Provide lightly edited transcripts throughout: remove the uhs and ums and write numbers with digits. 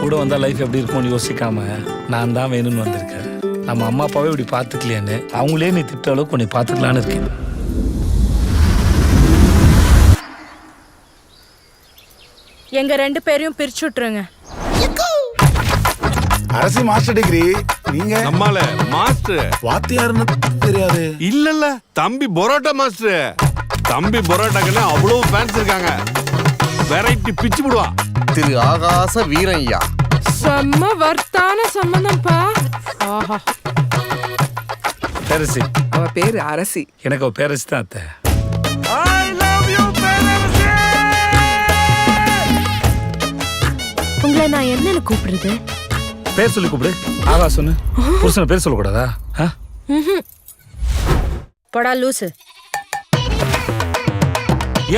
கூட வந்தா லைஃப் எப்படி இருக்கும்னு யோசிக்காம நான் தான் வேணும்னு வந்திருக்கேன். நம்ம அம்மா அப்பாவே இப்படி பார்த்துக்கலையான்னு அவங்களே நீ திட்ட அளவுக்கு உன்னை பார்த்துக்கலான்னு இருக்கேன். எங்க 2 பேரையும் பிரிச்சு விட்டுருங்க. அரசி மாஸ்டர் டிகிரி, நீங்க நம்மால மாஸ்டர் வாத்தியாருன்னு தெரியாது. இல்ல தம்பி பரோட்டா மாஸ்டர். தம்பி பரோட்டாக்குன்னு அவ்வளவு ஃபேன்ஸ் இருக்காங்க. வெரைட்டி பிச்சு விடுவா. திரு ஆகாச வீரய்யா. செம்ம வர்த்தான சம்பந்தம்ப்பா. ஆஹா. பேரரசி. அவ பேரு அரசி. எனக்கு அவ பேரரசி தான் அத்தை. உங்களை நான் என்னன்னு கூப்பிடுறது? பேர் சொல்லி கூப்பிடு. ஆகாசன்னு. புருஷனை பேர் சொல்லக்கூடாதா? படா லூசு.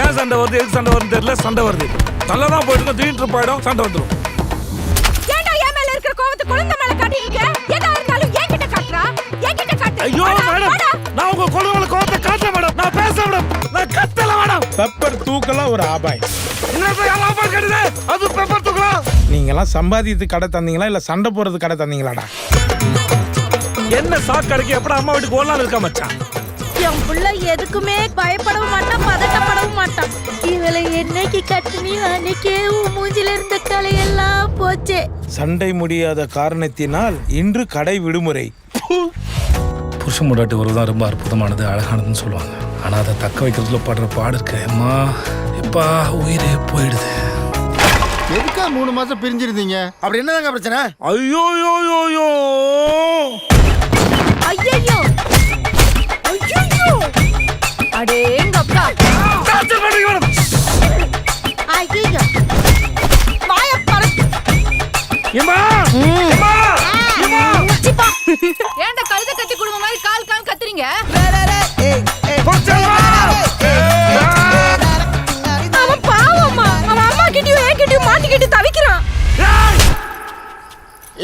ஏன் சண்டை வருது, எதுக்கு சண்டை வருது தெரியல. சண்டை வருது, நல்லதான் போயிட்டு திடீர்னு போயிடும், சண்டை வந்துடும். ஏன்டா என் மேல இருக்கிற கோவத்தை குழந்தை மேல காட்டிருக்க? எதா இருந்தாலும் என்கிட்ட காட்டுறா, என்கிட்ட காட்டு. ஐயோ மேடம், நான் உங்க குழந்தைகளை கோவத்தை காட்ட மேடம். நான் பேச மேடம், நான் கத்தல மேடம். பெப்பர் தூக்கலாம் ஒரு ஆபாய். அது பெப்பர் தூக்கலாம். நீங்கெல்லாம் சம்பாதித்து கடை தந்தீங்களா இல்ல சண்டை போறது கடை தந்தீங்களாடா? என்ன சாக்கடைக்கு எப்படி அம்மா வீட்டுக்கு ஓடலாம் இருக்கா மச்சான்? என் புள்ள எதுக்குமே பயப்படவும் மாட்டான், பதட்டப்படவும் மாட்டான். இவளை என்னைக்கு கட்டுனி அன்னைக்கே மூஞ்சில இருந்த கலையெல்லாம் போச்சே. சண்டை முடியாத காரணத்தினால் இன்று கடை விடுமுறை. புருஷன் முடாட்டி உறவுதான் ரொம்ப அற்புதமானது, அழகானதுன்னு சொல்லுவாங்க. ஆனா அதை தக்க வைக்கிறதுல படுற பாடு இருக்கு அம்மா. எப்பா உயிரே போயிடுது. எதுக்கா 3 மாசம் பிரிஞ்சிருந்தீங்க? அப்படி என்னதாங்க பிரச்சனை? ஐயோ யோ யோ யோ ஐயோ ஐயோ அடேங்கப்பா. ஐயோ வாய பறக்கு. ஏம்மா ஏம்மா ஏம்மா ஏன்டா கழுத கட்டி குடும்ப மாதிரி கால் கால் கத்துறீங்க? அவன் பாவம்மா, அவன் அம்மா கிட்டயும் ஏன் கிட்டயும் மாட்டிக்கிட்டு தவிக்கிறான்.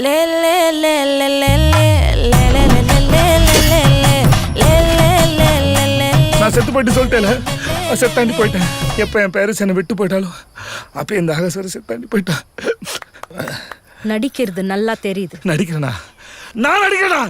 லே லே லே லே லே லே லே லே லே லே லே. நான் செத்து போயிட்டு சொல்லிட்டேல, செத்தாண்டி போயிட்டேன். எப்ப என் பேரஸ் என்னை விட்டு போயிட்டாலும் அப்ப இந்த ஆகாசர செத்தாண்டி போயிட்டான். நடிக்கிறது நல்லா தெரியுது. நடிக்கிறேனா? நான் நடிக்கிறேனா?